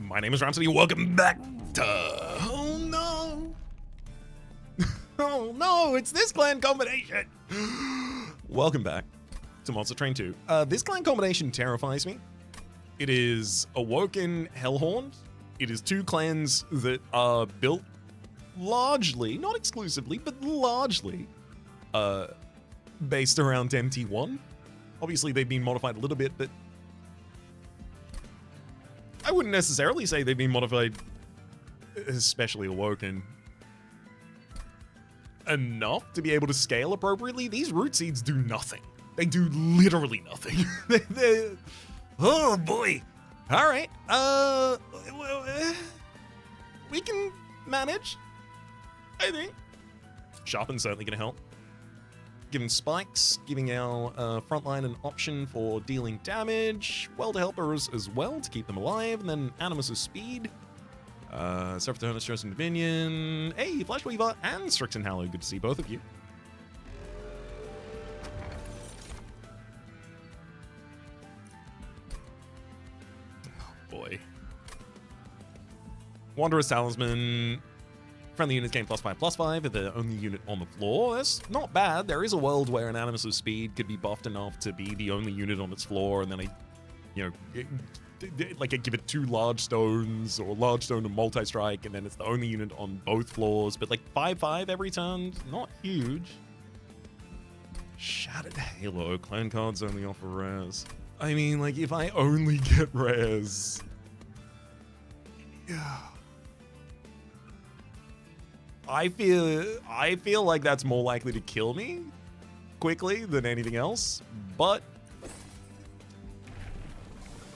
My name is Rhapsody. Welcome back to... Oh no! Oh no, it's this clan combination! Welcome back to Monster Train 2. This clan combination terrifies me. It is Awoken Hellhorn. It is two clans that are built largely, not exclusively, but largely, based around MT1. Obviously, they've been modified a little bit, but I wouldn't necessarily say they've been modified, especially Awoken, enough to be able to scale appropriately. These root seeds do nothing. They do literally nothing. Oh boy. All right. We can manage, I think. Sharpen's certainly going to help. Giving spikes, giving our frontline an option for dealing damage. Welder helpers as well to keep them alive, and then Animus' speed. Serpentine, Stress and Dominion. Hey, Flash Weaver and Strixen Hallow. Good to see both of you. Oh boy. Wanderer's Talisman. Friendly units gain +5/+5 if they're only unit on the floor. That's not bad. There is a world where an Animus' speed could be buffed enough to be the only unit on its floor, and then I give it 2 large stones, or large stone and multi-strike, and then it's the only unit on both floors. But like 5/5 every turn, not huge. Shattered Halo. Clan cards only offer rares. I mean, like, if I only get rares... Yeah. I feel like that's more likely to kill me quickly than anything else, but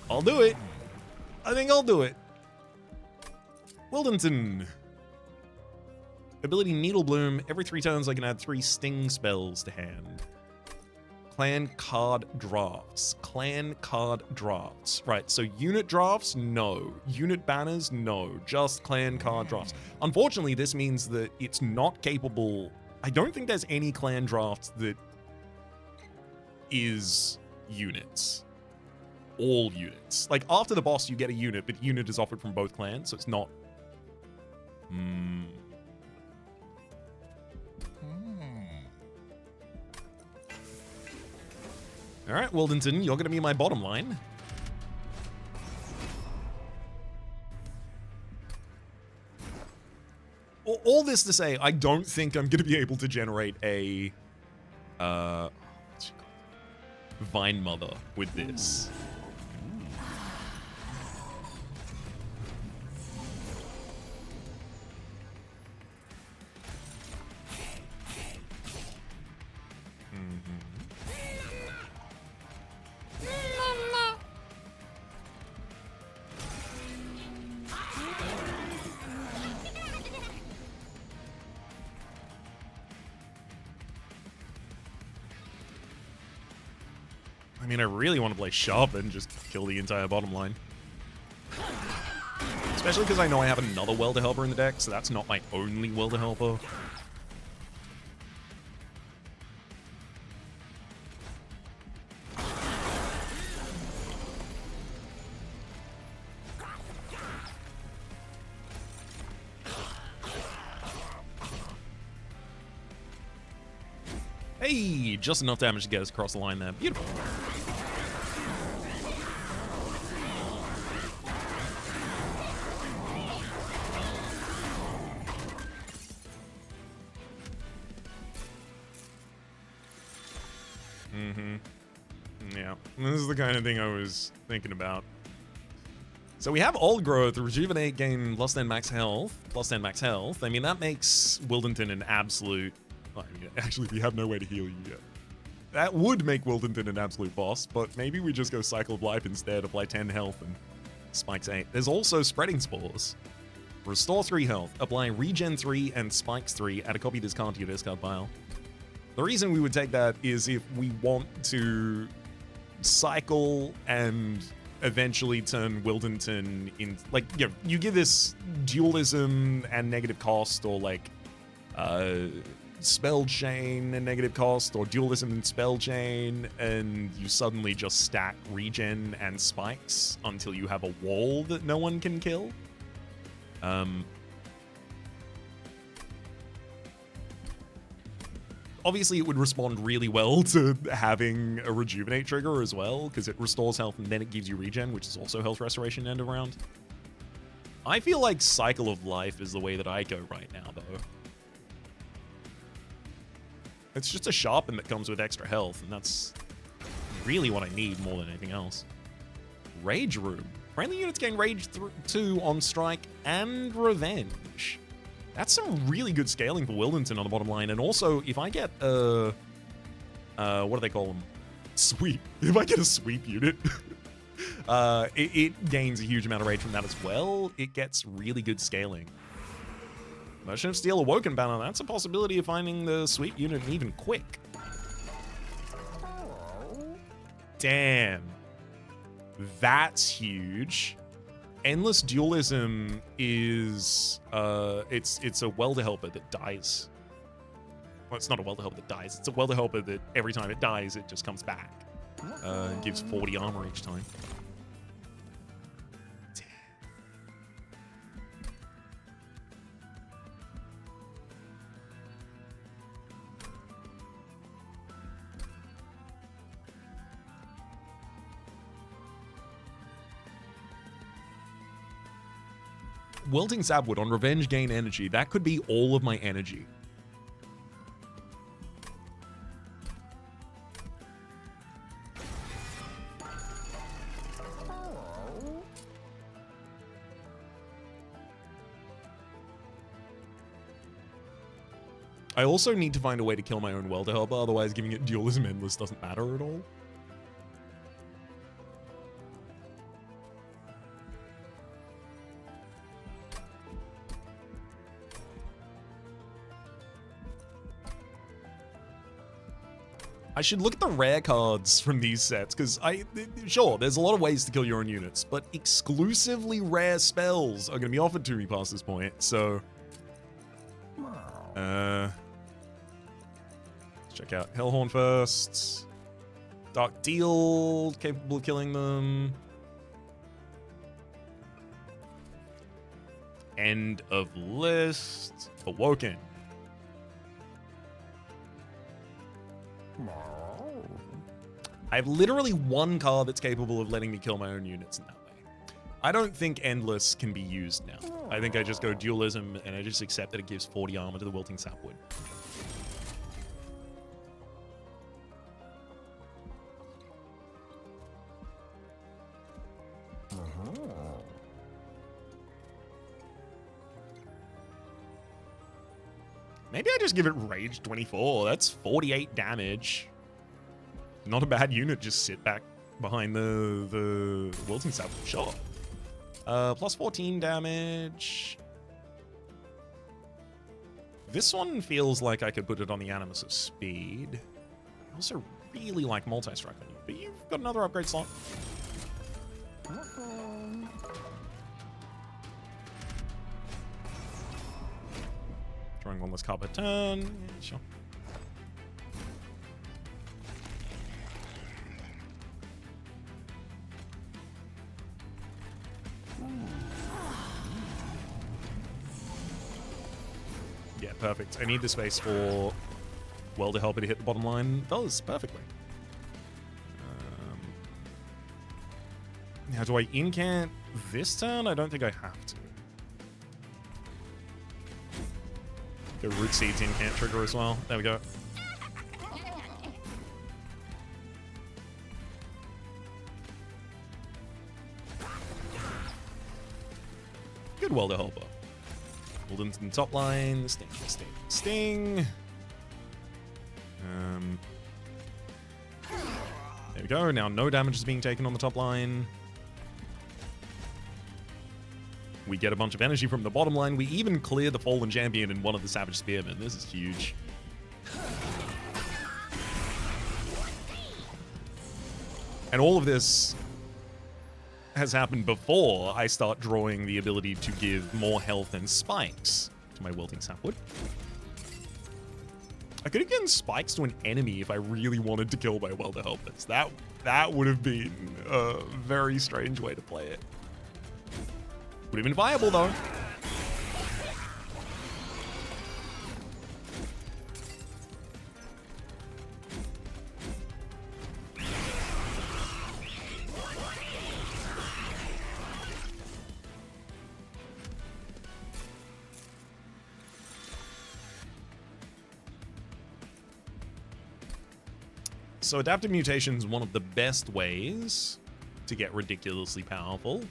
I'll do it. I think I'll do it. Wildington. Ability Needle Bloom. Every 3 turns I can add 3 sting spells to hand. Clan card drafts. Clan card drafts. Right, so unit drafts, no. Unit banners, no. Just clan card drafts. Unfortunately, this means that it's not capable... I don't think there's any clan draft that is units. All units. Like, after the boss, you get a unit, but unit is offered from both clans, so it's not... All right, Wildington, you're going to be my bottom line. All this to say, I don't think I'm going to be able to generate a Vine Mother with this. I mean, I really want to play Sharp and just kill the entire bottom line. Especially because I know I have another Welder Helper in the deck, so that's not my only Welder Helper. Hey, just enough damage to get us across the line there. Beautiful. Yeah, this is the kind of thing I was thinking about. So we have Old Growth, Rejuvenate, gain +10 max health, +10 max health. I mean, that makes Wildington an absolute... I mean, actually, we have no way to heal you yet. That would make Wildington an absolute boss, but maybe we just go Cycle of Life instead, apply 10 health and Spikes 8. There's also Spreading Spores. Restore 3 health, apply Regen 3 and Spikes 3, add a copy discard to your discard pile. The reason we would take that is if we want to cycle and eventually turn Wildington in, like, you know, you give this dualism and negative cost, or like Spell Chain and negative cost, or Dualism and Spell Chain, and you suddenly just stack regen and spikes until you have a wall that no one can kill. Obviously, it would respond really well to having a Rejuvenate trigger as well, because it restores health and then it gives you regen, which is also health restoration end of round. I feel like Cycle of Life is the way that I go right now, though. It's just a sharpen that comes with extra health, and that's really what I need more than anything else. Rage Room. Friendly units gain Rage 2 on Strike and Revenge. That's some really good scaling for Wildington on the bottom line. And also, if I get what do they call them? Sweep. If I get a sweep unit, it gains a huge amount of rage from that as well. It gets really good scaling. Merchant of Steel Awoken banner. That's a possibility of finding the sweep unit and even quick. Damn. That's huge. Endless Dualism is it's a welder helper that dies. Well, it's not a welder helper that dies. It's a welder helper that every time it dies, it just comes back. And gives 40 armor each time. Wilting Sapwood on Revenge gain energy. That could be all of my energy. I also need to find a way to kill my own Welder Helper, otherwise giving it Dualism Endless doesn't matter at all. I should look at the rare cards from these sets, because sure, there's a lot of ways to kill your own units, but exclusively rare spells are going to be offered to me past this point, so... let's check out Hellhorn first. Dark Deal, capable of killing them. End of list. Awoken. I have literally one card that's capable of letting me kill my own units in that way. I don't think Endless can be used now. I think I just go Dualism and I just accept that it gives 40 armor to the Wilting Sapwood. Maybe I just give it Rage 24. That's 48 damage. Not a bad unit, just sit back behind the Wilting Sapwood. Sure. Plus 14 damage. This one feels like I could put it on the Animus of Speed. I also really like Multi-Strike on you, but you've got another upgrade slot. Drawing one less card per turn. Yeah, sure. Yeah, perfect. I need the space for Welder Helper to hit the bottom line. Does perfectly. Now, do I incant this turn? I don't think I have to. Go Root Seeds incant trigger as well. There we go. Good Welder Helper. Wildington top line. Sting, sting, sting. There we go. Now no damage is being taken on the top line. We get a bunch of energy from the bottom line. We even clear the Fallen Champion in one of the Savage Spearmen. This is huge. And all of this has happened before I start drawing the ability to give more health and spikes to my Wilting Sapwood. I could have given spikes to an enemy if I really wanted to kill my Welder helpers. That would have been a very strange way to play it. Would have been viable though. So adaptive mutation is one of the best ways to get ridiculously powerful.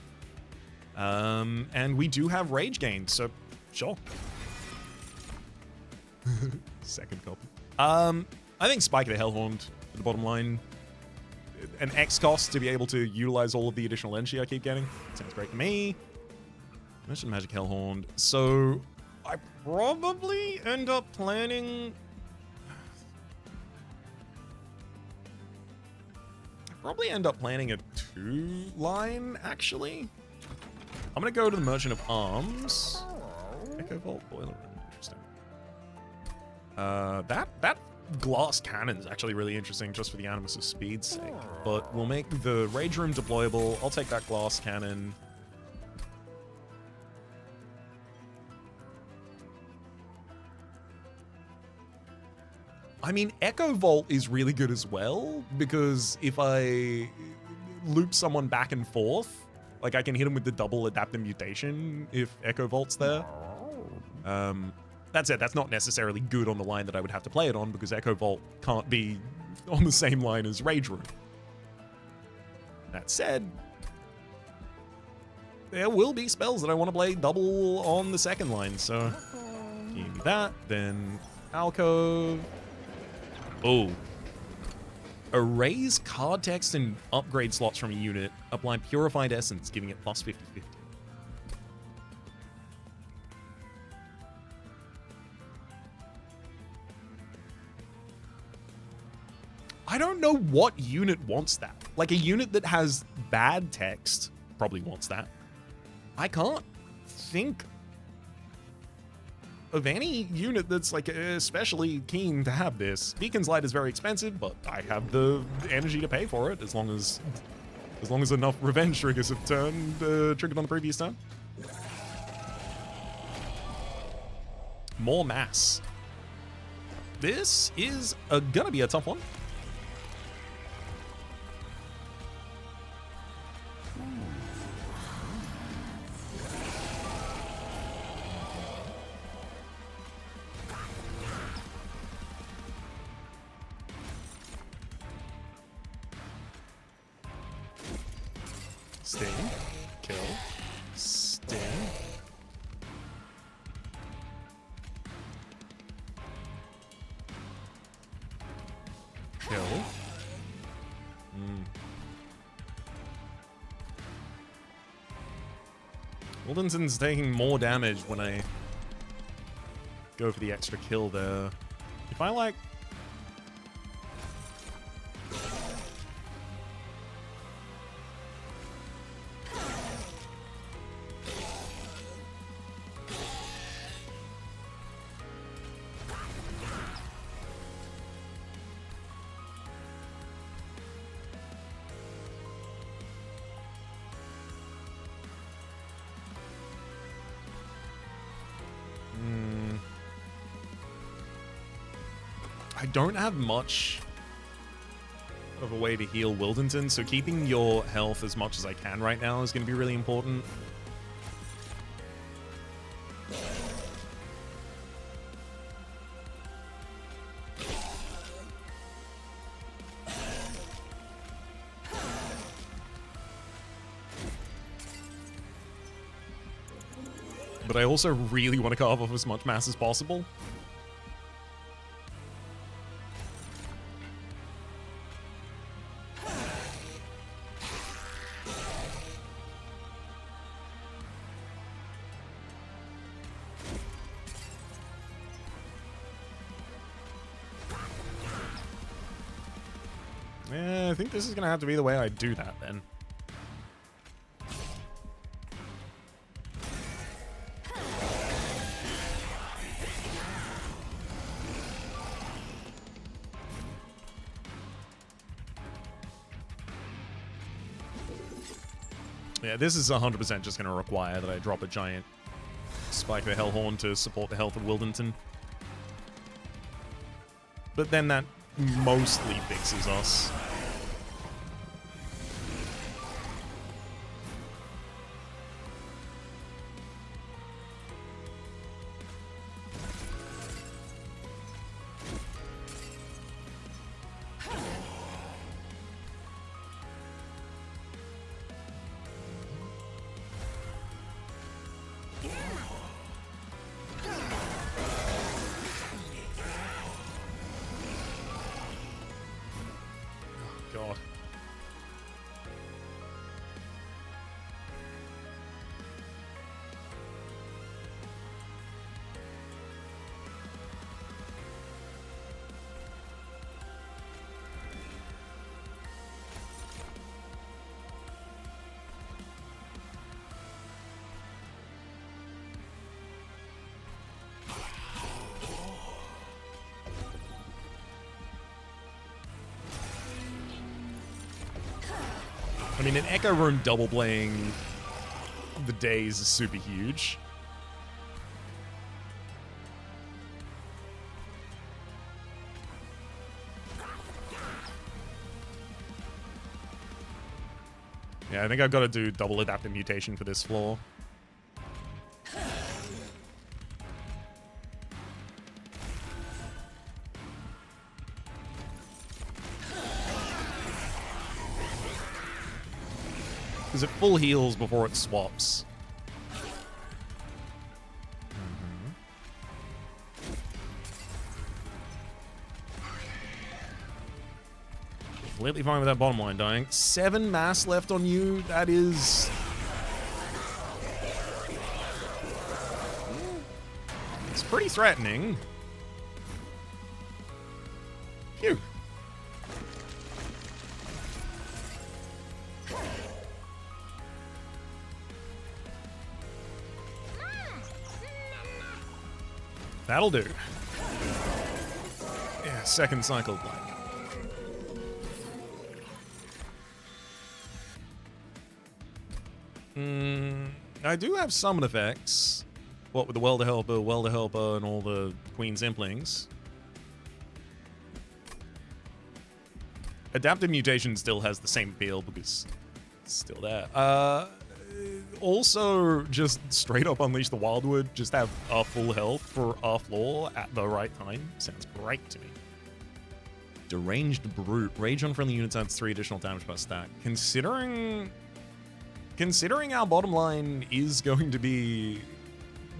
And we do have rage gain, so sure. Second copy. I think Spike the Hellhound at the bottom line. An X cost to be able to utilize all of the additional energy I keep getting. Sounds great to me. Mention Magic Hellhound. So I probably end up planning... Probably end up planning a 2-line, actually. I'm gonna go to the Merchant of Arms. Echo Vault Boiler Room, interesting. That glass cannon is actually really interesting just for the Animus of Speed's sake. But we'll make the Rage Room deployable. I'll take that glass cannon. I mean, Echo Vault is really good as well, because if I loop someone back and forth, like I can hit them with the double adaptive mutation if Echo Vault's there. That's it. That's not necessarily good on the line that I would have to play it on, because Echo Vault can't be on the same line as Rage Room. That said, there will be spells that I want to play double on the second line, so give me that, then Alcove. Oh. Erase card text and upgrade slots from a unit. Apply Purified Essence, giving it plus 50/50. I don't know what unit wants that. Like, a unit that has bad text probably wants that. I can't think of any unit that's like especially keen to have this. Beacon's Light is very expensive, but I have the energy to pay for it as long as enough revenge triggers have triggered on the previous turn. More mass. This is gonna be a tough one. Sting, kill, sting. Kill. Wildenton's taking more damage when I go for the extra kill there. If I like... I don't have much of a way to heal Wildenton, so keeping your health as much as I can right now is going to be really important. But I also really want to carve off as much mass as possible. Yeah, I think this is going to have to be the way I do that then. Yeah, this is 100% just going to require that I drop a giant Spike the Hellhorn to support the health of Wildington. But then that mostly fixes us. God. I mean, an Echo Rune double playing the days is super huge. Yeah, I think I've got to do double adaptive mutation for this floor. Because it full heals before it swaps. Completely fine with that bottom line dying. 7 mass left on you. That is... It's pretty threatening. Phew. That'll do. Yeah, second cycle blank. I do have summon effects. What with the Welder Helper, and all the Queen's Implings. Adaptive Mutation still has the same appeal because it's still there. Also, just straight up unleash the Wildwood, just have a full health for our floor at the right time. Sounds great to me. Deranged Brute. Rage on friendly units adds 3 additional damage per stack. Considering our bottom line is going to be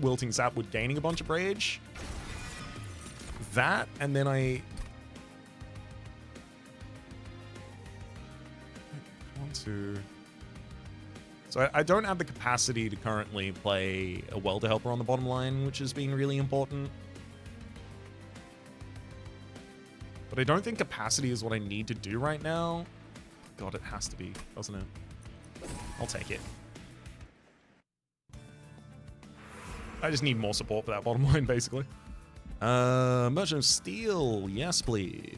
Wilting Sapwood gaining a bunch of rage, that, and then I want to... So I don't have the capacity to currently play a Welder Helper on the bottom line, which is being really important. But I don't think capacity is what I need to do right now. God, it has to be, doesn't it? I'll take it. I just need more support for that bottom line, basically. Merchant of Steel, yes please.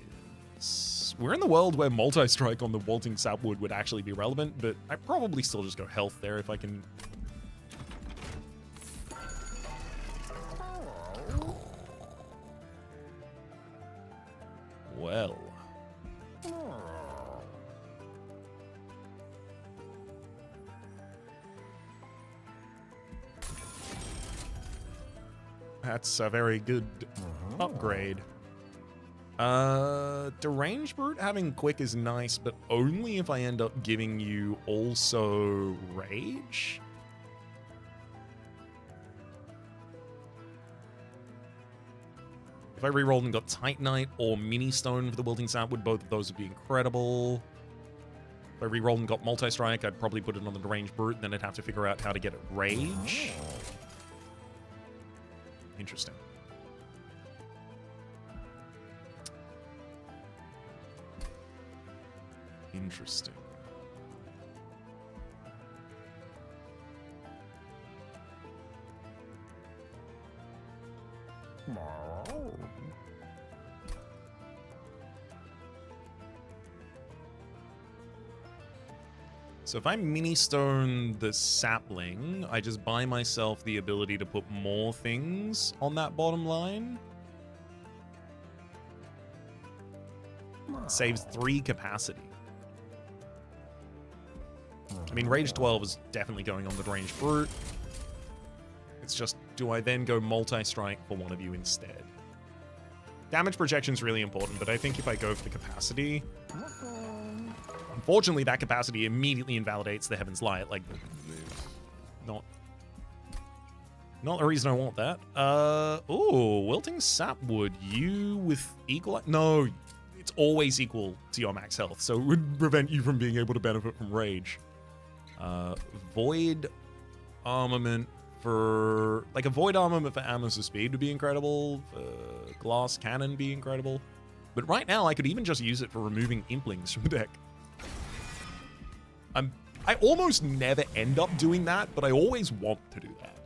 We're in the world where multi-strike on the Wilting Sapwood would actually be relevant, but I'd probably still just go health there if I can. Well. That's a very good upgrade. Deranged Brute having quick is nice, but only if I end up giving you also rage. If I rerolled and got Titanite or Mini Stone for the Wilting Sapwood, both of those would be incredible. If I rerolled and got Multi-Strike, I'd probably put it on the Deranged Brute, then I'd have to figure out how to get it rage. Interesting. Interesting. So if I mini-stone the sapling, I just buy myself the ability to put more things on that bottom line. Saves 3 capacity. I mean, Rage 12 is definitely going on the Range Brute. It's just, do I then go multi-strike for one of you instead? Damage projection is really important, but I think if I go for the capacity... Unfortunately, that capacity immediately invalidates the Heaven's Light. Like, not a reason I want that. Oh, Wilting Sapwood. You with equal... No, it's always equal to your max health, so it would prevent you from being able to benefit from Rage. Void Armament for... Like, a Void Armament for Amos' speed would be incredible. Glass Cannon be incredible. But right now, I could even just use it for removing Implings from the deck. I almost never end up doing that, but I always want to do that.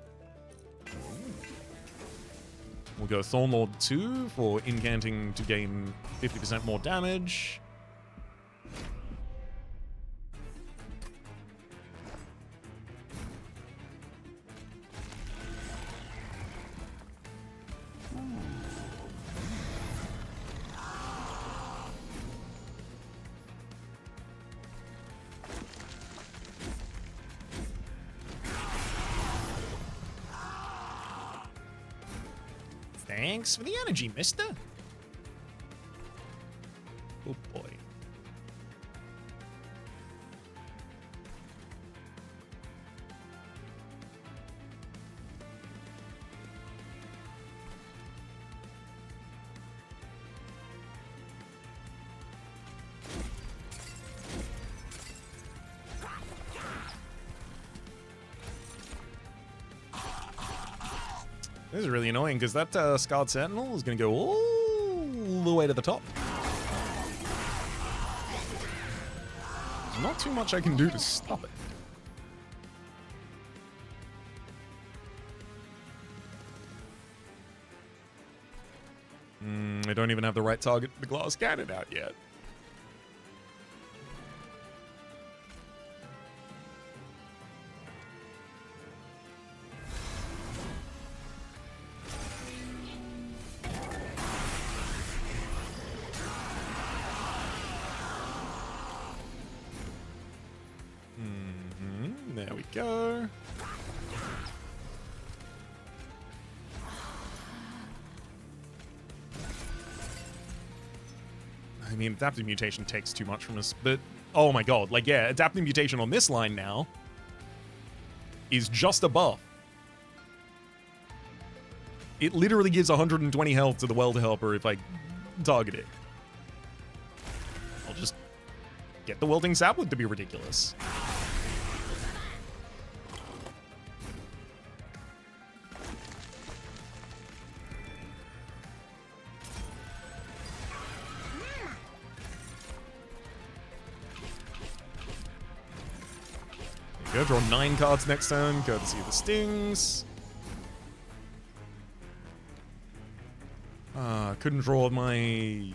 We'll go Thornlord 2 for incanting to gain 50% more damage. Thanks for the energy, mister. Oh boy. This is really annoying because that Scarred Sentinel is going to go all the way to the top. There's not too much I can do to stop it. I don't even have the right target for the glass cannon out yet. There we go. I mean, Adaptive Mutation takes too much from us, but oh my god, like, yeah, Adaptive Mutation on this line now is just a buff. It literally gives 120 health to the Welder Helper if I target it. I'll just get the Wilting Sapwood to be ridiculous. Go draw 9 cards next turn, courtesy of the Stings. Couldn't draw my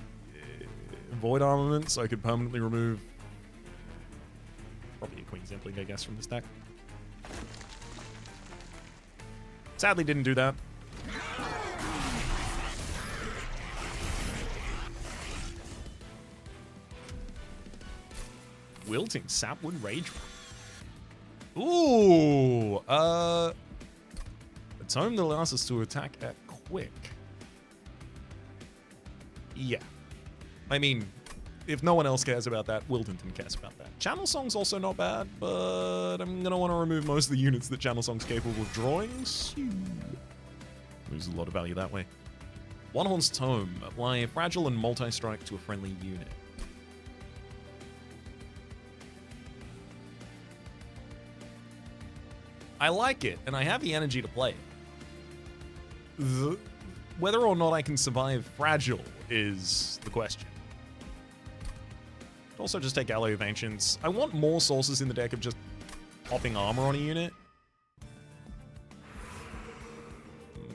Void Armament, so I could permanently remove probably a Queen's Impling, I guess, from this deck. Sadly, didn't do that. Wilting Sapwood Rage. Ooh, a tome that allows us to attack at quick. Yeah. I mean, if no one else cares about that, Wildenton cares about that. Channel Song's also not bad, but I'm gonna want to remove most of the units that Channel Song's capable of drawing. So lose a lot of value that way. One Horn's Tome. Apply Fragile and Multi-Strike to a friendly unit. I like it, and I have the energy to play it. Whether or not I can survive Fragile is the question. Also, just take Alloy of Ancients. I want more sources in the deck of just popping armor on a unit.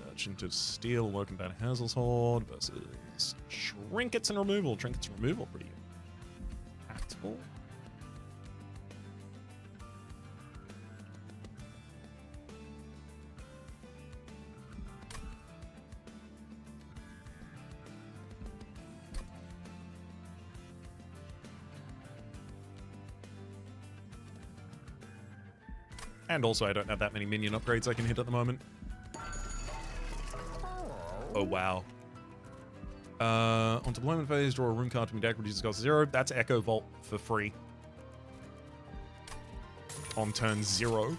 Merchant of Steel, Lurking Down Hazel's Horde versus Trinkets and Removal. Trinkets and Removal, pretty impactful. And also, I don't have that many minion upgrades I can hit at the moment. Oh, wow. On deployment phase, draw a room card from your deck, reduces cost to 0. That's Echo Vault for free. On turn 0.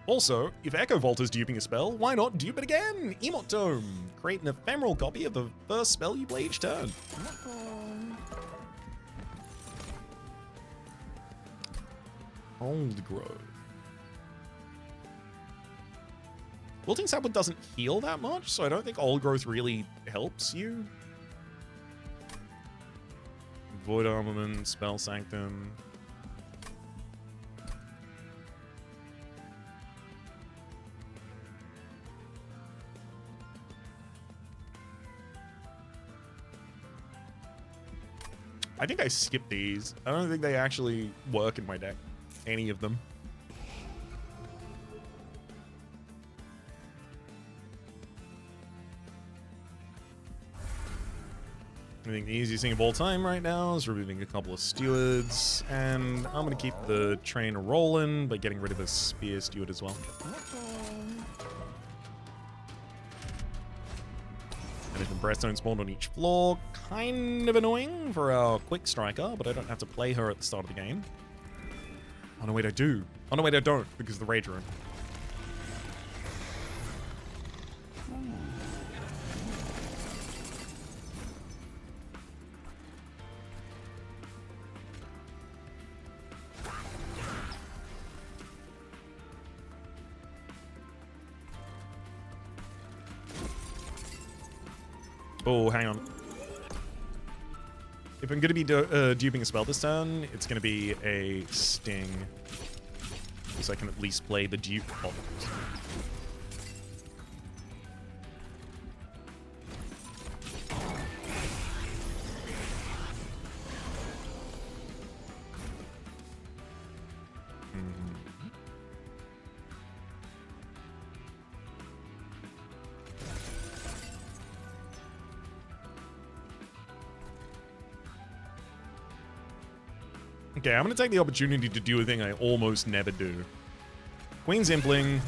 Also, if Echo Vault is duping a spell, why not dupe it again? Emote Tome. Create an ephemeral copy of the first spell you play each turn. Old Growth. Wilting Sapwood doesn't heal that much, so I don't think Old Growth really helps you. Void Armament, Spell Sanctum. I think I skipped these. I don't think they actually work in my deck. Any of them. I think the easiest thing of all time right now is removing a couple of stewards, and I'm going to keep the train rolling by getting rid of a spear steward as well. And if the breaststone spawned on each floor, kind of annoying for our quick striker, but I don't have to play her at the start of the game. Oh no, wait, I do. Oh no, wait, I don't, because of the Rage Room. Oh, hang on. If I'm going to be duping a spell this turn, it's going to be a Sting. So I can at least play the dupe of it. Okay, I'm going to take the opportunity to do a thing I almost never do. Queen's Impling.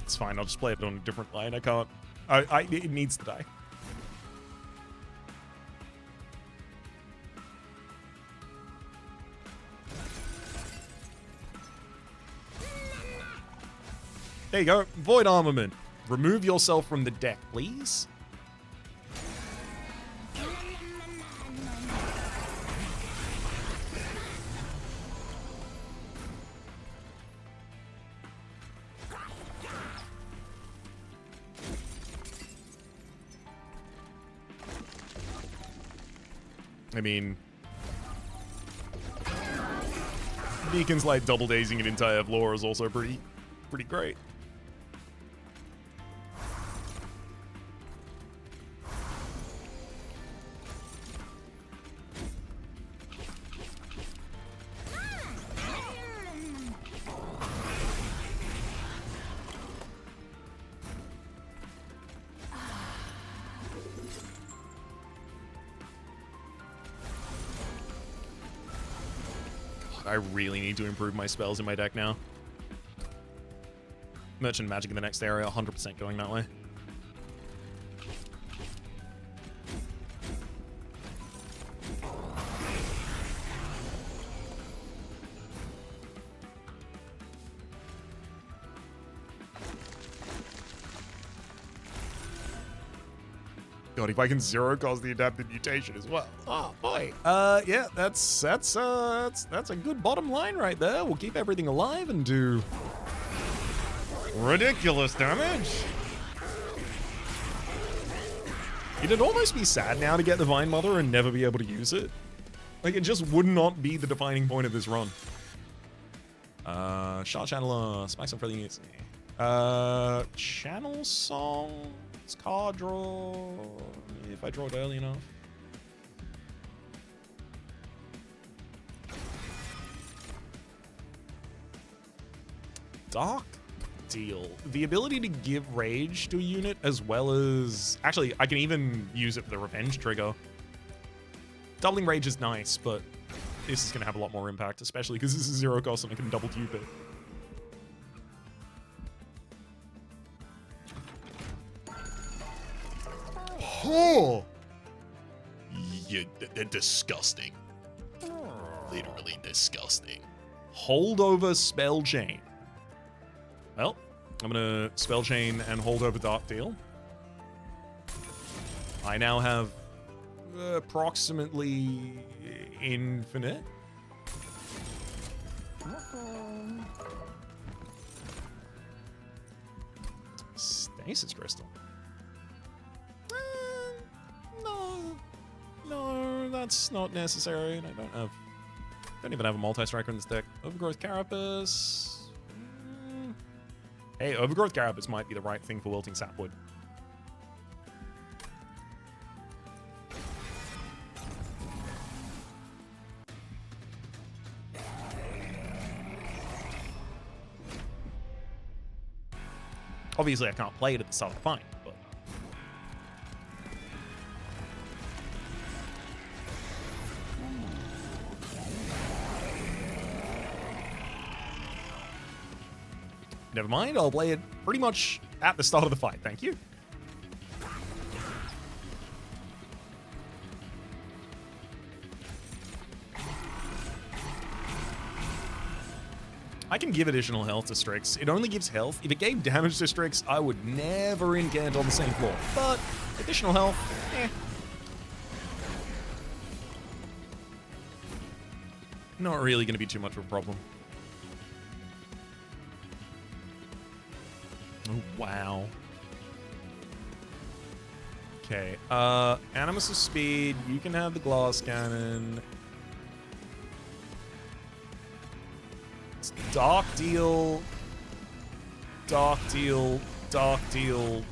It's fine, I'll just play it on a different line. I can't... it needs to die. There you go. Void Armament. Remove yourself from the deck, please. I mean... Beacon's like double dazing an entire floor is also pretty great. I really need to improve my spells in my deck now. Merchant Magic in the next area, 100% going that way. God, if I can zero cause the adaptive mutation as well. Oh boy. Yeah, that's a good bottom line right there. We'll keep everything alive and do ridiculous damage. It'd almost be sad now to get Divine Mother and never be able to use it. Like, it just would not be the defining point of this run. Shard Channeler, Spikes up for the units. Channel Song. It's card draw, if I draw it early enough. Dark deal. The ability to give rage to a unit as well as... Actually, I can even use it for the revenge trigger. Doubling rage is nice, but this is going to have a lot more impact, especially because this is 0 cost and I can double dupe it. Oh! They're disgusting. Literally disgusting. Holdover spell chain. Well, I'm gonna spell chain and hold over Dark Deal. I now have approximately infinite. Stasis crystal. No, that's not necessary. And I don't even have a multi-striker in this deck. Overgrowth Carapace. Hey, Overgrowth Carapace might be the right thing for wilting Sapwood. Obviously, I can't play it at the start of the fight, but... Never mind, I'll play it pretty much at the start of the fight, thank you. I can give additional health to Strix. It only gives health. If it gave damage to Strix, I would never incant on the same floor. But additional health, not really going to be too much of a problem. Oh, wow. Okay, Animus of Speed, you can have the Glass Cannon. It's Dark Deal, Dark Deal, Dark Deal,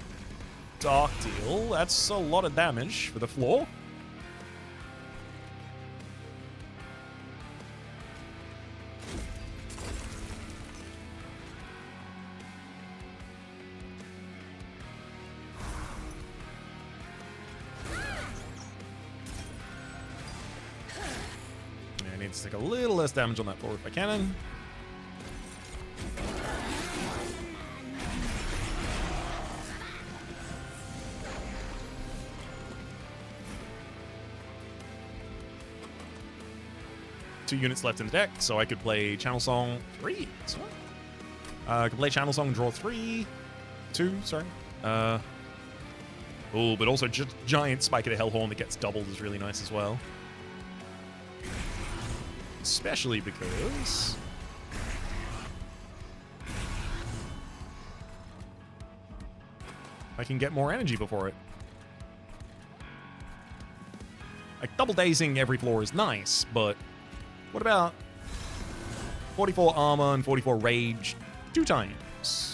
Dark Deal. That's a lot of damage for the floor. Take a little less damage on that floor if I can. Two units left in the deck, so I could play Channel Song 3. That's what? I could play Channel Song, draw 2, sorry. Oh, but also giant Spike of the Hellhorn that gets doubled is really nice as well. Especially because I can get more energy before it. Like, double dazing every floor is nice, but what about 44 armor and 44 rage 2 times?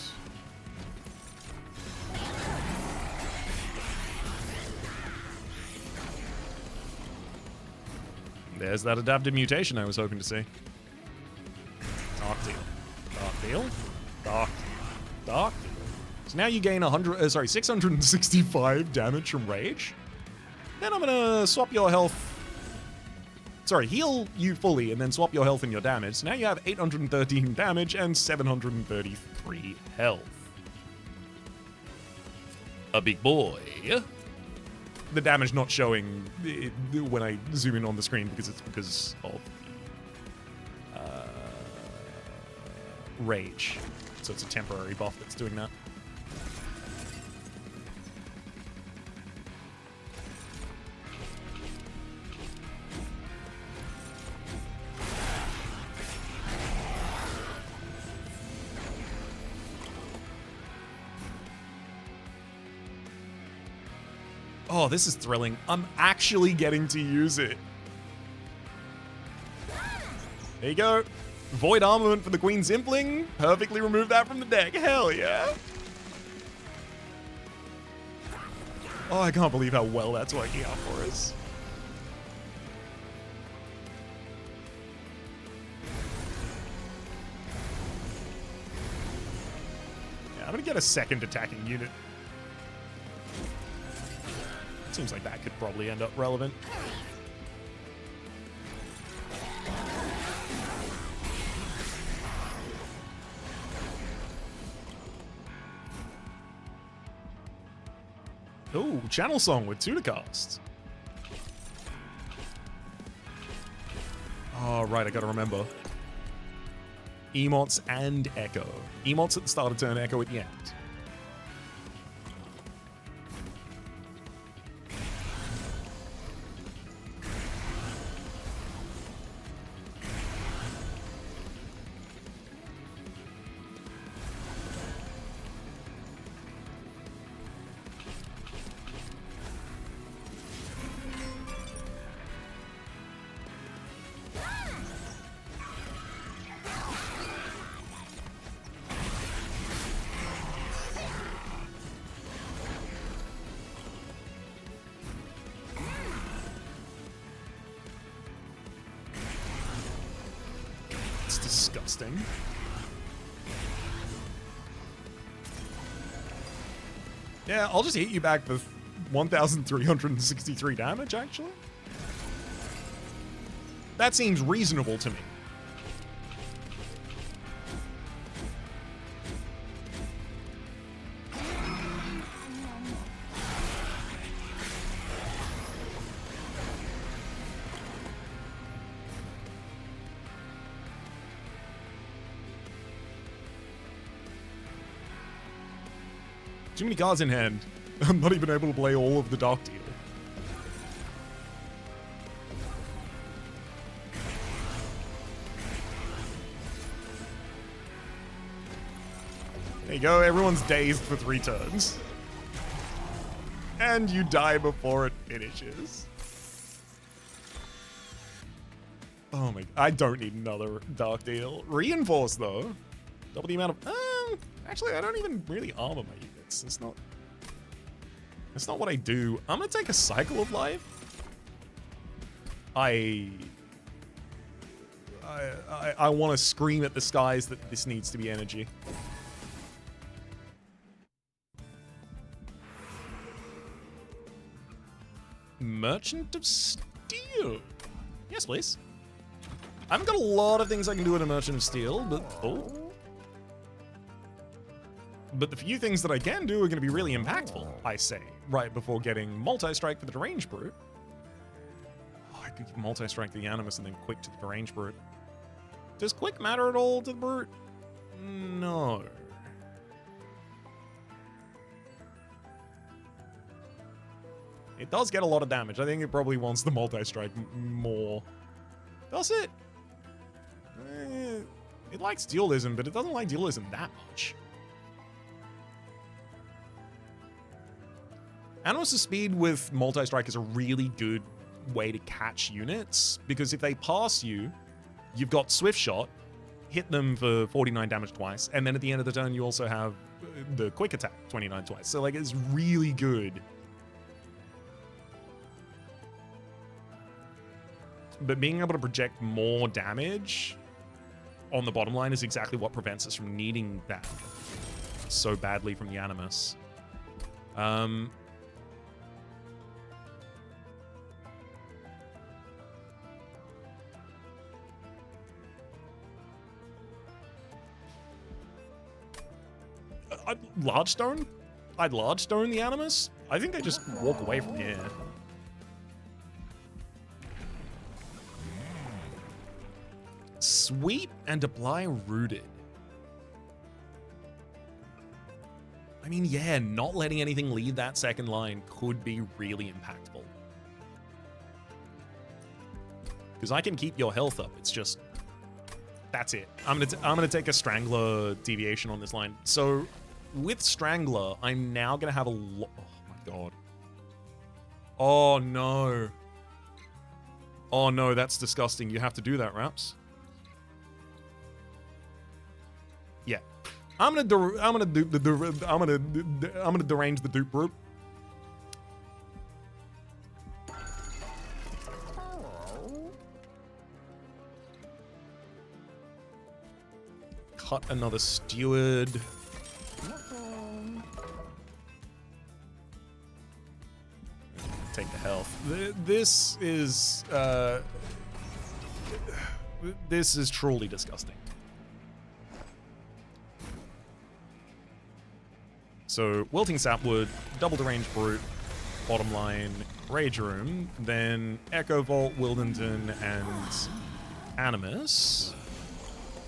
There's that adaptive mutation I was hoping to see. Dark Deal. Dark Deal. Dark. Dark. So now you gain 665 damage from rage. Then I'm gonna swap your health. Sorry, heal you fully and then swap your health and your damage. So now you have 813 damage and 733 health. A big boy. The damage not showing when I zoom in on the screen because it's because of rage. So it's a temporary buff that's doing that. Oh, this is thrilling. I'm actually getting to use it. There you go. Void Armament for the Queen's Impling. Perfectly remove that from the deck. Hell yeah. Oh, I can't believe how well that's working out for us. I'm gonna get a second attacking unit. Seems like that could probably end up relevant. Ooh, Channel Song with 2 to cast. Oh, right, I gotta remember. Emotes and Echo. Emotes at the start of turn, Echo at the end. It's disgusting. Yeah, I'll just hit you back with 1,363 damage, actually. That seems reasonable to me. Too many cards in hand. I'm not even able to play all of the Dark Deal. There you go, everyone's dazed for 3 turns. And you die before it finishes. Oh my, I don't need another Dark Deal. Reinforce though. Double the amount of, actually I don't even really armor my units. It's not what I do. I'm gonna take a Cycle of Life. I want to scream at the skies that this needs to be energy. Merchant of Steel. Yes, please. I haven't got a lot of things I can do with a Merchant of Steel, but But the few things that I can do are going to be really impactful, I say, right before getting Multi-Strike for the Deranged Brute. Oh, I could give Multi-Strike to the Animus and then Quick to the Deranged Brute. Does Quick matter at all to the Brute? No. It does get a lot of damage. I think it probably wants the Multi-Strike more. Does it? It likes Dualism, but it doesn't like Dualism that much. Animus' speed with Multi-Strike is a really good way to catch units, because if they pass you, you've got Swift Shot, hit them for 49 damage twice, and then at the end of the turn you also have the Quick Attack 29 twice. So like it's really good. But being able to project more damage on the bottom line is exactly what prevents us from needing that so badly from the Animus. Large Stone? I'd Large Stone the Animus? I think I just walk away from here. Sweep and apply Rooted. I mean, yeah, not letting anything leave that second line could be really impactful. Because I can keep your health up, it's just... That's it. I'm gonna take a Strangler deviation on this line. So, with Strangler, I'm now gonna have a lot... Oh my god. Oh no. Oh no, that's disgusting. You have to do that, Raps. Yeah. I'm gonna derange the Dupe Brute. Cut another Steward. health. This is truly disgusting. So, Wilting Sapwood, Double Deranged Brute, bottom line, Rage Room, then Echo Vault, Wildington, and Animus.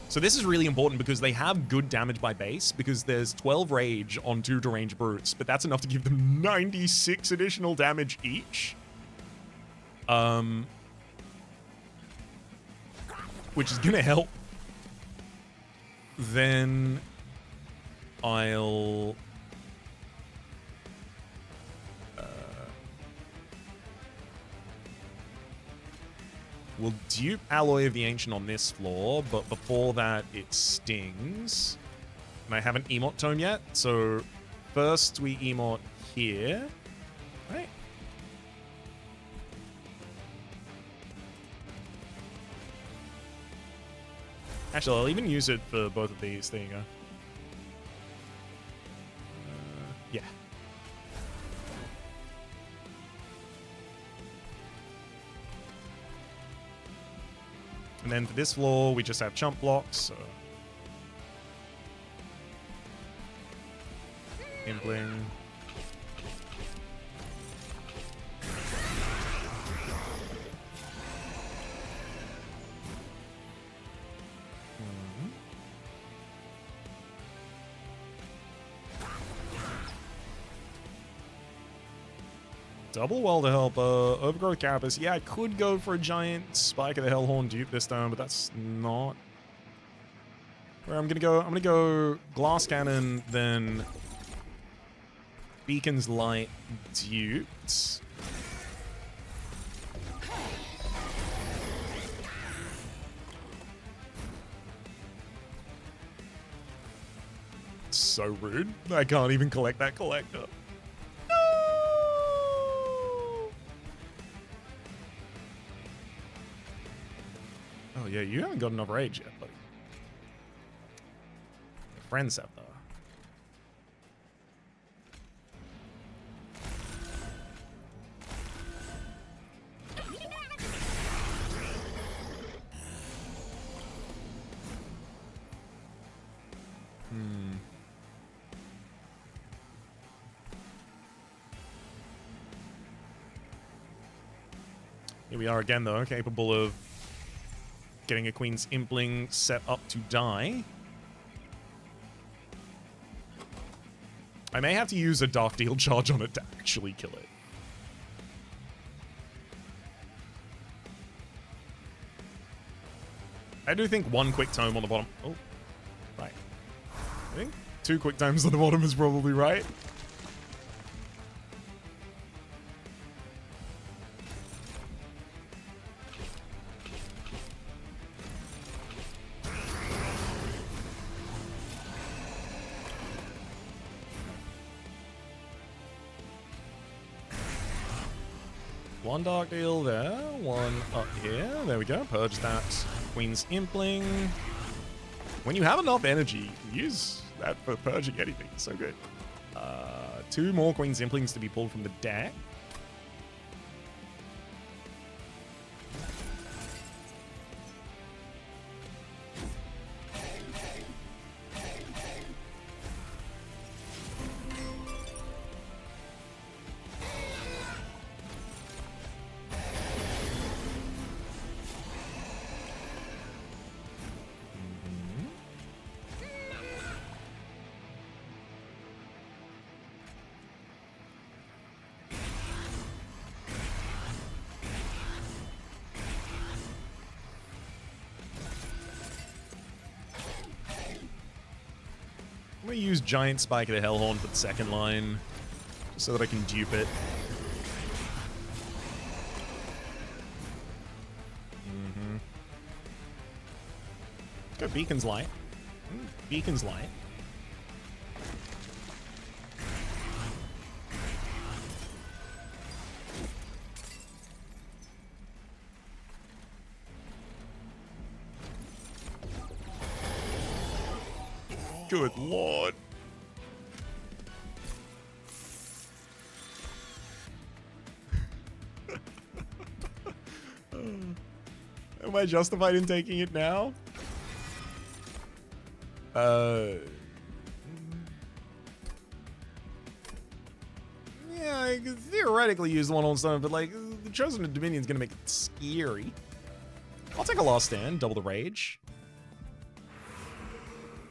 So this is really important because they have good damage by base, because there's 12 Rage on 2 Deranged Brutes, but that's enough to give them 96 additional damage each. Which is gonna help. Then I'll we'll dupe Alloy of the Ancient on this floor, but before that it stings. And I haven't emote tome yet, so first we emote here. Right. Actually, I'll even use it for both of these. There you go. Yeah. And then for this floor, we just have chump blocks. So. Impling. Double Welder Helper, Overgrowth Carapace. Yeah, I could go for a giant Spike of the Hellhorn dupe this time, but that's not where I'm gonna go Glass Cannon, then Beacon's Light duped. So rude. I can't even collect that collector. Oh, yeah, you haven't got enough rage yet, buddy. Your friends have, though. Here we are again, though, capable of getting a Queen's Impling set up to die. I may have to use a Dark Deal charge on it to actually kill it. I do think one quick tome on the bottom. Oh, right. I think 2 quick tomes on the bottom is probably right. One Dark Deal there, one up here. There we go. Purge that Queen's Impling. When you have enough energy, use that for purging anything. It's so good. 2 more Queen's Implings to be pulled from the deck. I'm going to use Giant Spike of the Hellhorn for the second line, just so that I can dupe it. Let's go Beacon's Light. Beacon's Light. Good lord. Am I justified in taking it now? Yeah, I could theoretically use the one on stone, but like the Chosen of Dominion is gonna make it scary. I'll take a Last Stand, double the rage.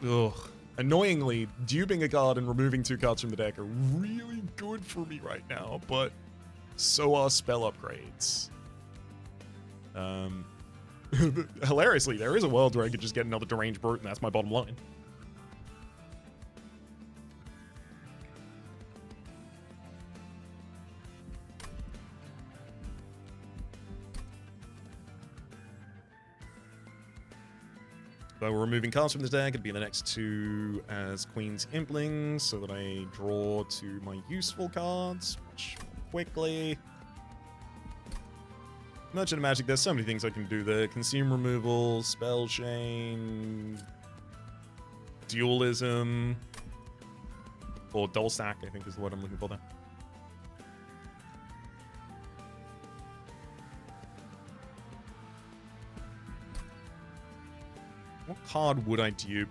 Ugh. Annoyingly, duping a card and removing 2 cards from the deck are really good for me right now, but so are spell upgrades. Hilariously, there is a world where I could just get another Deranged Brute, and that's my bottom line. So we're removing cards from this deck. It'd be the next 2 as Queen's Implings, so that I draw to my useful cards much quickly. Merchant of Magic, there's so many things I can do there. Consume removal, Spell Chain, Dualism, or Dual Stack, I think is the word I'm looking for there. What card would I dupe?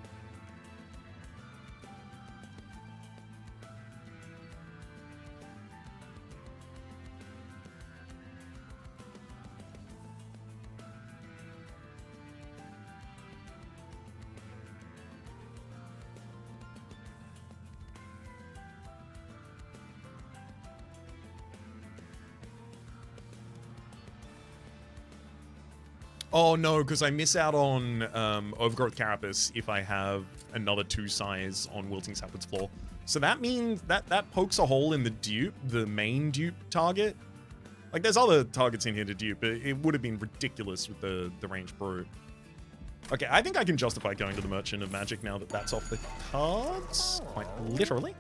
Oh no, because I miss out on Overgrowth Carapace if I have another 2 size on Wilting Sapwood's floor. So that means that pokes a hole in the dupe, the main dupe target. Like there's other targets in here to dupe, but it would have been ridiculous with the Ranged Brute. Okay, I think I can justify going to the Merchant of Magic now that that's off the cards. Quite literally.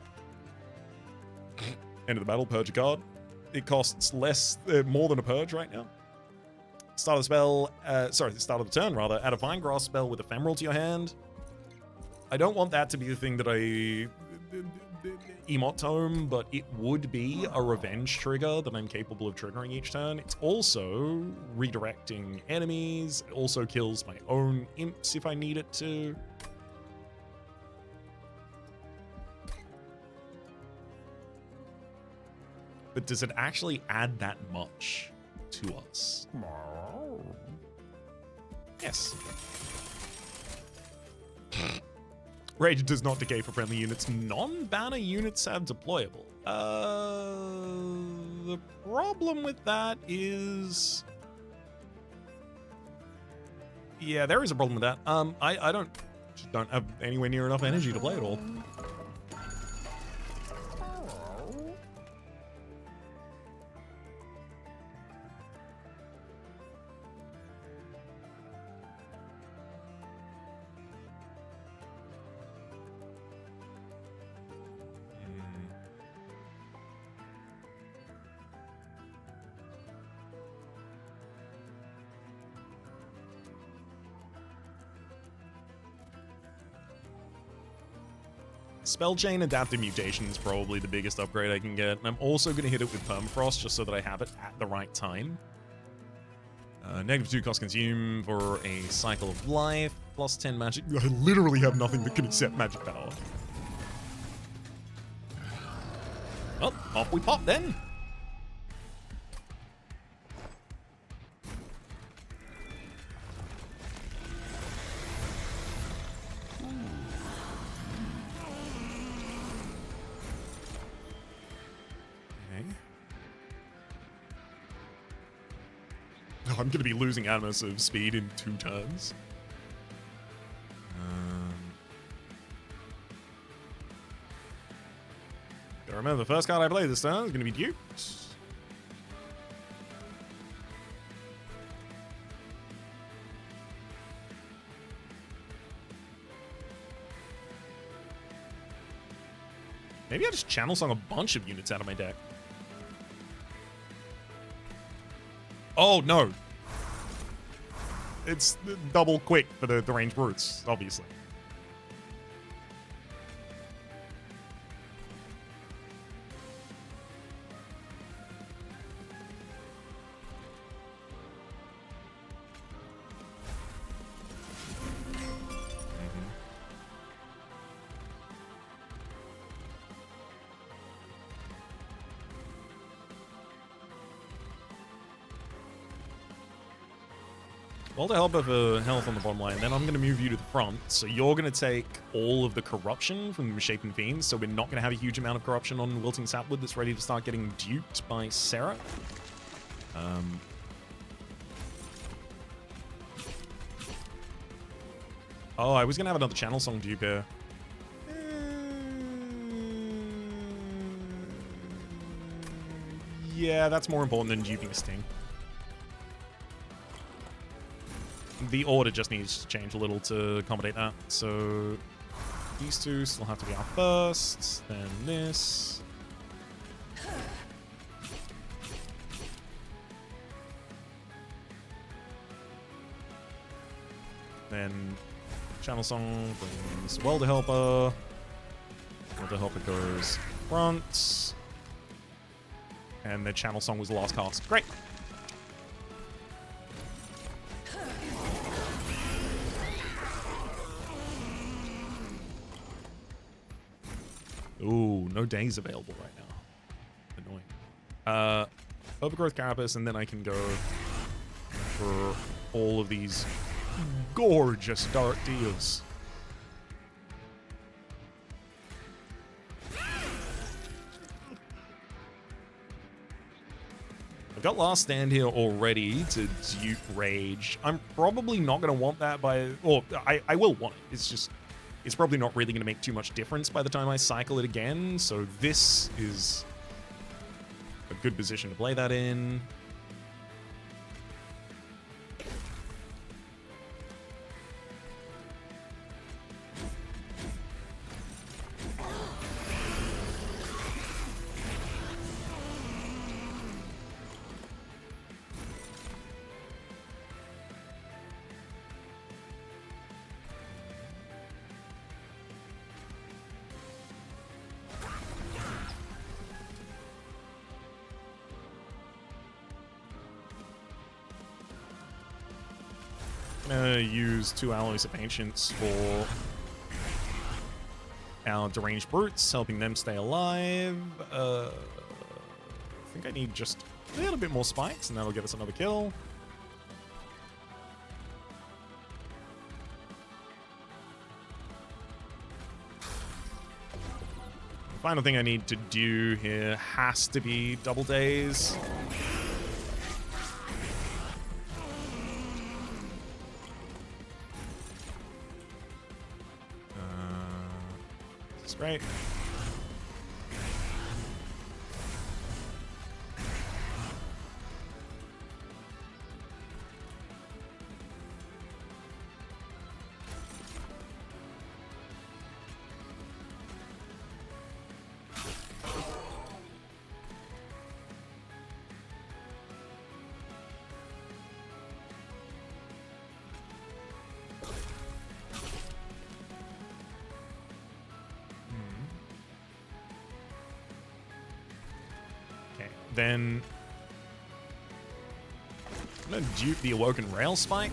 End of the battle, purge a card. It costs more than a purge right now. Start of the spell, start of the turn rather, add a Vine Grass spell with Ephemeral to your hand. I don't want that to be the thing that I emote tome, but it would be a revenge trigger that I'm capable of triggering each turn. It's also redirecting enemies. It also kills my own imps if I need it to. But does it actually add that much to us? Yes. Rage does not decay for friendly units. Non-banner units have deployable. The problem with that is... Yeah, there is a problem with that. I don't have anywhere near enough energy to play it all. Spell Chain Adaptive Mutation is probably the biggest upgrade I can get, and I'm also going to hit it with Permafrost just so that I have it at the right time. -2 cost consume for a Cycle of Life, plus 10 magic. I literally have nothing that can accept magic power. Well, off we pop then. I'm going to be losing Animus of speed in 2 turns. Gotta remember, the first card I play this turn is going to be duped. Maybe I just Channel Song a bunch of units out of my deck. Oh, no. It's double quick for the Ranged Brutes, obviously. Well, to help for health on the bottom line, then I'm going to move you to the front. So you're going to take all of the corruption from the Misshapen Fiends. So we're not going to have a huge amount of corruption on Wilting Sapwood that's ready to start getting duped by Sarah. Oh, I was going to have another channel song dupe here. Yeah, that's more important than duping a Sting. The order just needs to change a little to accommodate that. So these two still have to be our first, then this. Then channel song brings Welder Helper. Welder Helper goes front. And the channel song was the last cast. Great. Ooh, no days available right now. Annoying. Overgrowth Carapace, and then I can go for all of these gorgeous dark deals. I've got Last Stand here already to dupe Rage. I'm probably not going to want that or I will want it. It's just, it's probably not really going to make too much difference by the time I cycle it again. So this is a good position to play that in. Use 2 Alloys of Ancients for our Deranged Brutes, helping them stay alive. I think I need just a little bit more spikes, and that'll get us another kill. The final thing I need to do here has to be double days. Right. Then I'm gonna dupe the Awoken Rail Spike.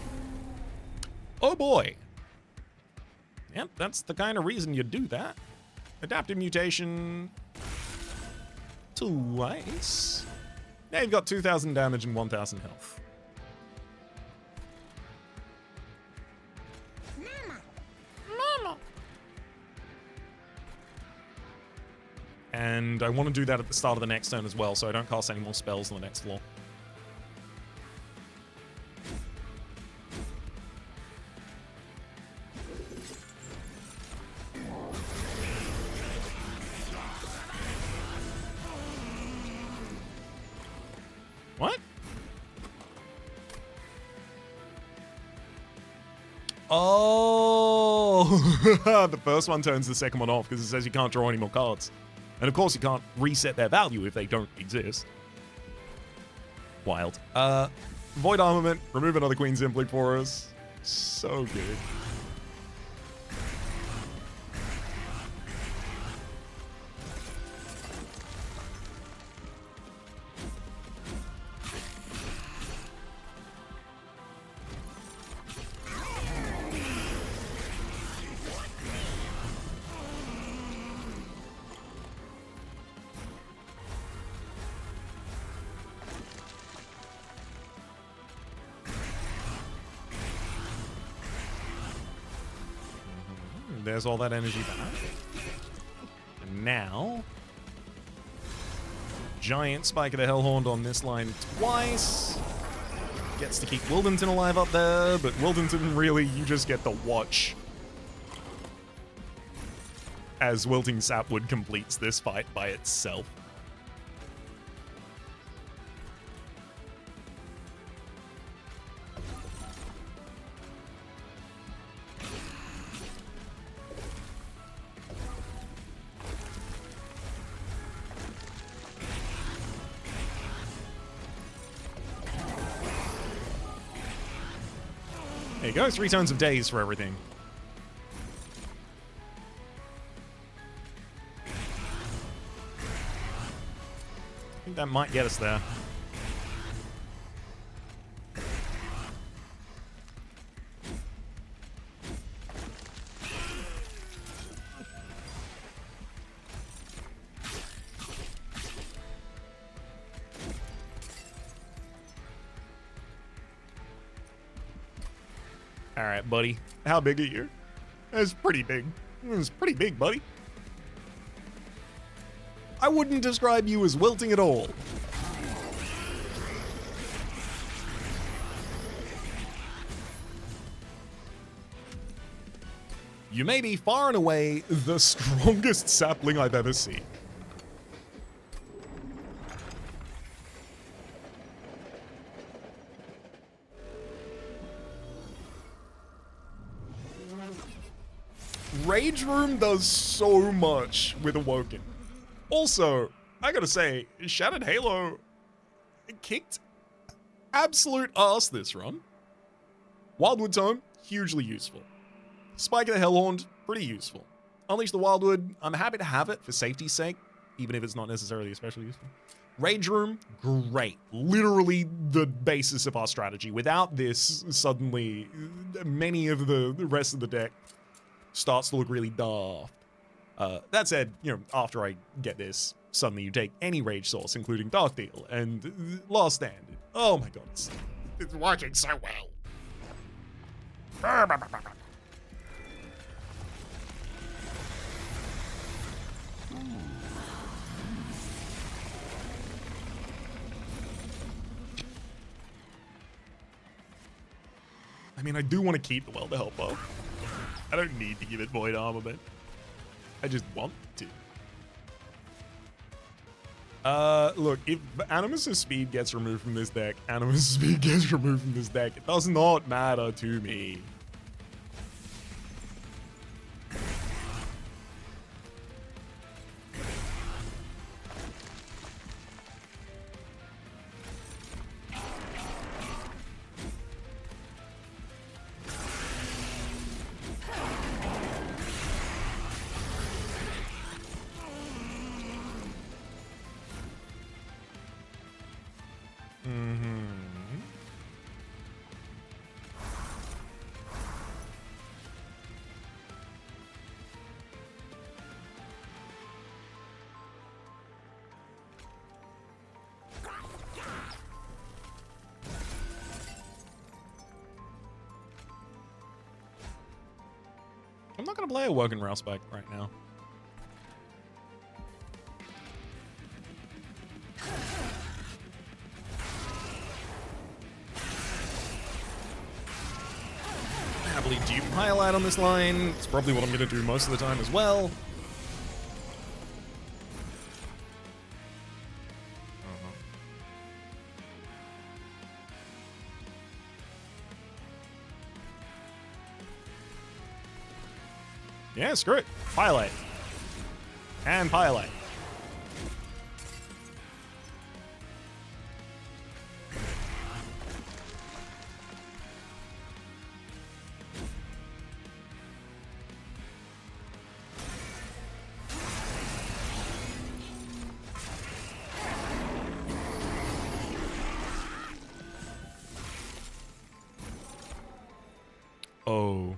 Oh boy. Yep, that's the kind of reason you do that. Adaptive Mutation twice. Now you've got 2,000 damage and 1,000 health. And I want to do that at the start of the next turn as well, so I don't cast any more spells on the next floor. What? Oh! The first one turns the second one off because it says you can't draw any more cards. And of course you can't reset their value if they don't exist. Wild. Void Armament, remove another Queen simply for us. So good. there's all that energy back. And now, giant Spike of the Hellhorn on this line twice. Gets to keep Wildenton alive up there, but Wildenton really, you just get to watch as Wilting Sapwood completes this fight by itself. There you go, 3 tones of days for everything. I think that might get us there. All right, buddy. How big are you? That's pretty big. It's pretty big, buddy. I wouldn't describe you as wilting at all. You may be far and away the strongest sapling I've ever seen. Rage Room does so much with Awoken. Also, I gotta say, Shattered Halo kicked absolute ass this run. Wildwood Tome, hugely useful. Spike of the Hellhorn, pretty useful. Unleash the Wildwood, I'm happy to have it for safety's sake, even if it's not necessarily especially useful. Rage Room, great. Literally the basis of our strategy. Without this, suddenly, many of the rest of the deck starts to look really daft. That said, you know, after I get this, suddenly you take any rage source, including Dark Deal and Last Stand. Oh my god, it's working so well. I mean, I do want to keep the Welder Helper. I don't need to give it Void Armament. I just want to. Look, if Animus' speed gets removed from this deck, Animus' speed gets removed from this deck. It does not matter to me. I'm not going to play a Woken Railspike right now. Happily dupe Highlight on this line. It's probably what I'm going to do most of the time as well. Yeah, screw it. Pilot. And Pilot. Oh.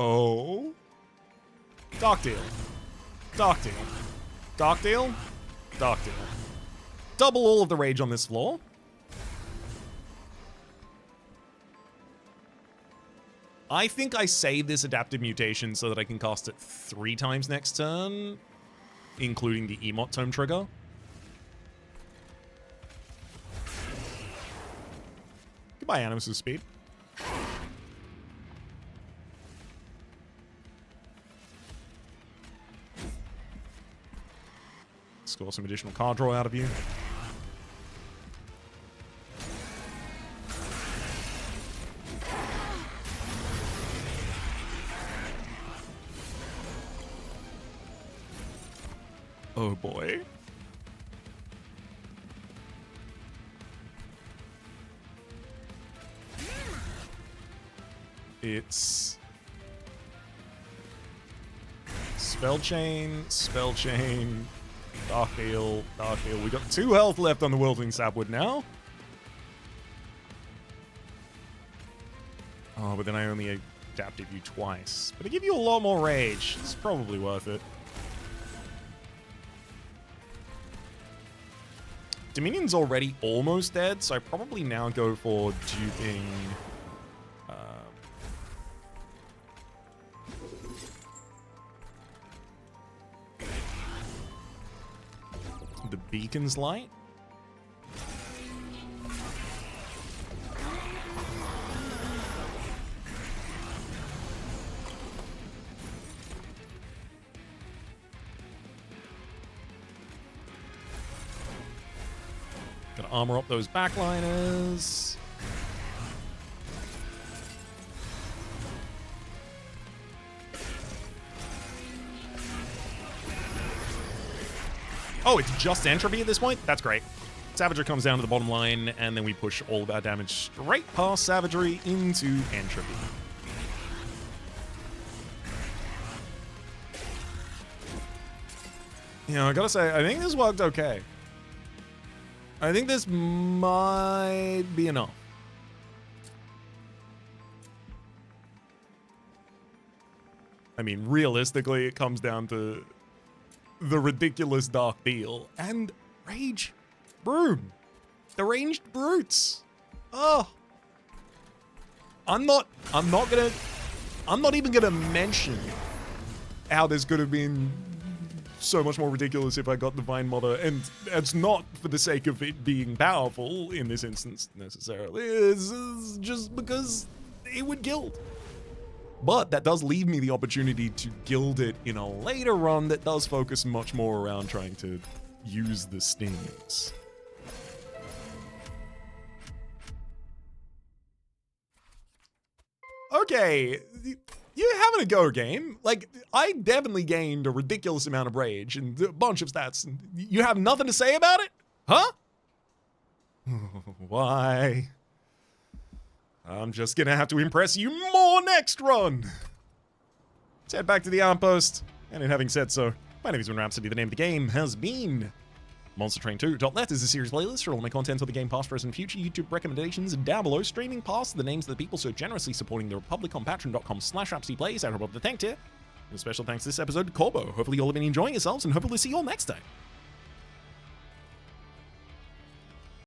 Oh. Dark Deal. Dark Deal. Dark Deal. Dark Deal. Double all of the rage on this floor. I think I save this adaptive mutation so that I can cast it 3 times next turn, including the Emot Tome trigger. Goodbye, Animus' speed. Score some additional card draw out of you. Oh boy. It's Spell Chain, Dark Heal, Dark Heal. We got 2 health left on the Wildling Sapwood now. Oh, but then I only adapted you twice. But I give you a lot more rage. It's probably worth it. Dominion's already almost dead, so I probably now go for duping... the Beacon's Light. Gotta armor up those backliners. Oh, it's just entropy at this point? That's great. Savagery comes down to the bottom line, and then we push all of our damage straight past Savagery into entropy. You know, I gotta say, I think this worked okay. I think this might be enough. I mean, realistically, it comes down to the ridiculous Dark Deal and Rage Broom. The Ranged Brutes. Oh. I'm not even gonna mention how this could have been so much more ridiculous if I got Divine Mother, and it's not for the sake of it being powerful in this instance necessarily. It's just because it would gild. But that does leave me the opportunity to gild it in a later run that does focus much more around trying to use the stings. Okay, you're having a go, game. Like, I definitely gained a ridiculous amount of rage and a bunch of stats. And you have nothing to say about it? Huh? Why? I'm just gonna have to impress you more next run. Let's head back to the outpost. And in having said so, my name is Rhapsody. The name of the game has been Monster Train 2. .net is a series playlist for all my content on the game past, present, and future. YouTube recommendations down below. Streaming past the names of the people so generously supporting the Republic on patreon.com/RhapsodyPlays. I hope to thank you. And a special thanks this episode to Corbo. Hopefully you all have been enjoying yourselves, and hopefully see you all next time.